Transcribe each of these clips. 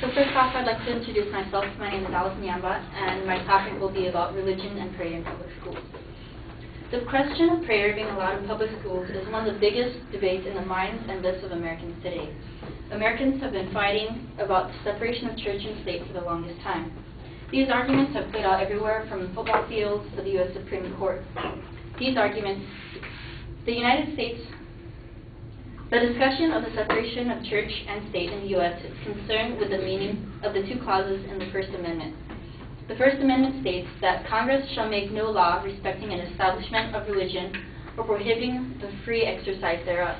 So first off, I'd like to introduce myself. My name is Alison Yamba, and my topic will be about religion and prayer in public schools. The question of prayer being allowed in public schools is one of the biggest debates in the minds and lips of Americans today. Americans have been fighting about the separation of church and state for the longest time. These arguments have played out everywhere from football fields to the U.S. Supreme Court. These arguments, the discussion of the separation of church and state in the U.S. is concerned with the meaning of the two clauses in the First Amendment. The First Amendment states that Congress shall make no law respecting an establishment of religion or prohibiting the free exercise thereof.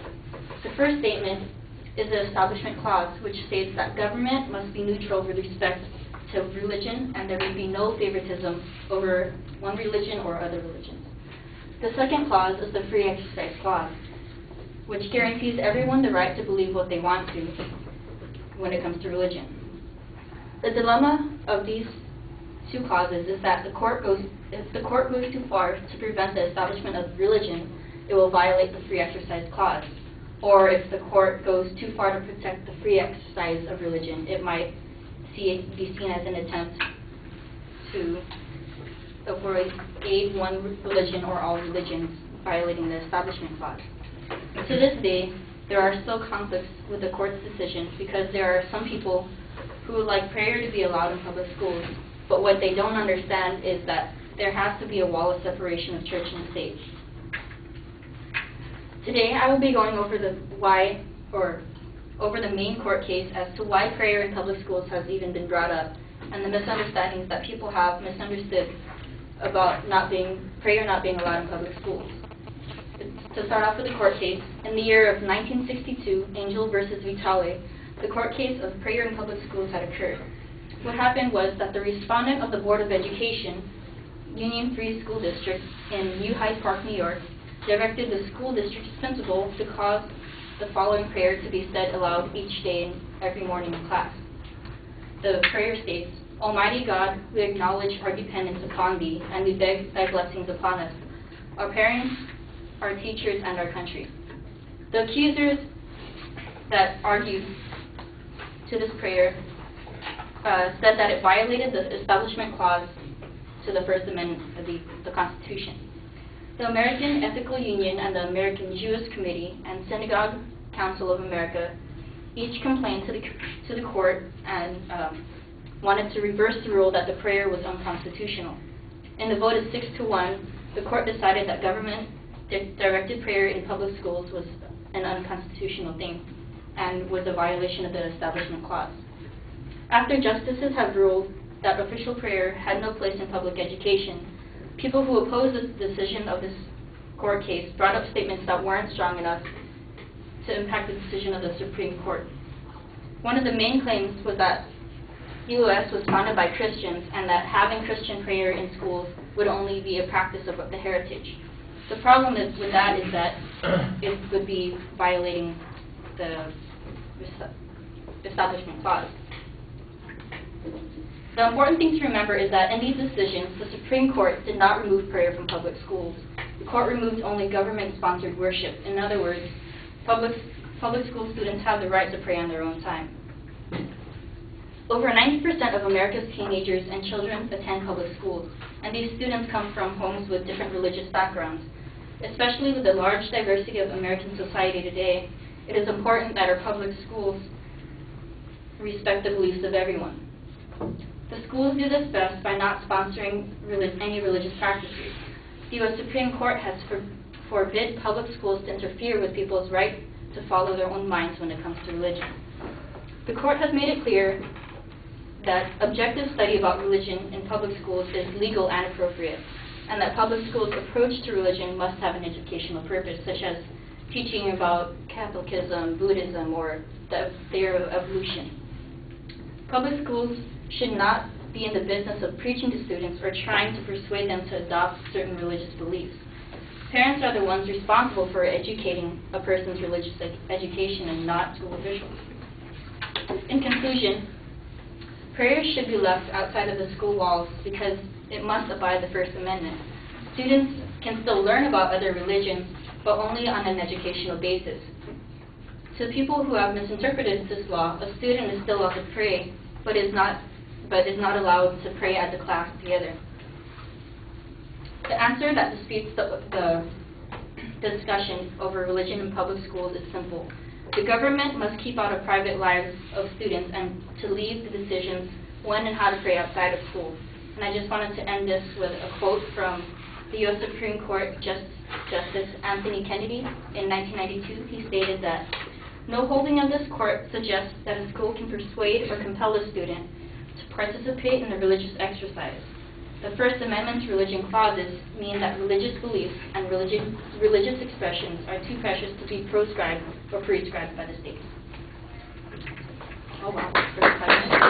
The first statement is the Establishment Clause, which states that government must be neutral with respect to religion and there may be no favoritism over one religion or other religions. The second clause is the Free Exercise Clause, which guarantees everyone the right to believe what they want to when it comes to religion. The dilemma of these two clauses is that if the court goes too far to prevent the establishment of religion, it will violate the Free Exercise Clause. Or if the court goes too far to protect the free exercise of religion, it might be seen as an attempt to aid one religion or all religions, violating the Establishment Clause. To this day, there are still conflicts with the court's decision because there are some people who would like prayer to be allowed in public schools, but what they don't understand is that there has to be a wall of separation of church and state. Today, I will be going over the main court case as to why prayer in public schools has even been brought up, and the misunderstandings that people have misunderstood about prayer not being allowed in public schools. To start off with the court case, in the year of 1962, Angel versus Vitale, the court case of prayer in public schools had occurred. What happened was that the respondent of the Board of Education, Union Free School District in New Hyde Park, New York, directed the school district's principal to cause the following prayer to be said aloud each day and every morning in class. The prayer states, "Almighty God, we acknowledge our dependence upon Thee, and we beg Thy blessings upon us, our parents, our teachers, and our country." The accusers that argued to this prayer said that it violated the Establishment Clause to the First Amendment of the Constitution. The American Ethical Union and the American Jewish Committee and Synagogue Council of America each complained to the court and wanted to reverse the rule that the prayer was unconstitutional. In the vote of 6-1, the court decided that government-directed prayer in public schools was an unconstitutional thing and was a violation of the Establishment Clause. After justices have ruled that official prayer had no place in public education, people who opposed the decision of this court case brought up statements that weren't strong enough to impact the decision of the Supreme Court. One of the main claims was that U.S. was founded by Christians and that having Christian prayer in schools would only be a practice of the heritage. The problem with that is that it would be violating the Establishment Clause. The important thing to remember is that in these decisions, the Supreme Court did not remove prayer from public schools. The court removed only government-sponsored worship. In other words, public school students have the right to pray on their own time. Over 90% of America's teenagers and children attend public schools, and these students come from homes with different religious backgrounds. Especially with the large diversity of American society today, it is important that our public schools respect the beliefs of everyone. The schools do this best by not sponsoring any religious practices. The U.S. Supreme Court has forbid public schools to interfere with people's right to follow their own minds when it comes to religion. The court has made it clear that objective study about religion in public schools is legal and appropriate, and that public schools' approach to religion must have an educational purpose, such as teaching about Catholicism, Buddhism, or the theory of evolution. Public schools should not be in the business of preaching to students or trying to persuade them to adopt certain religious beliefs. Parents are the ones responsible for educating a person's religious education and not school officials. In conclusion, prayers should be left outside of the school walls because it must abide the First Amendment. Students can still learn about other religions, but only on an educational basis. To people who have misinterpreted this law, a student is still allowed to pray, but is not allowed to pray as a class together. The answer that disputes the discussion over religion in public schools is simple. The government must keep out of private lives of students and to leave the decisions when and how to pray outside of school. And I just wanted to end this with a quote from the U.S. Supreme Court Justice Anthony Kennedy in 1992. He stated that no holding of this court suggests that a school can persuade or compel a student to participate in the religious exercise. The First Amendment's religion clauses mean that religious beliefs and religious expressions are too precious to be proscribed or prescribed by the state. Oh wow, 35 minutes.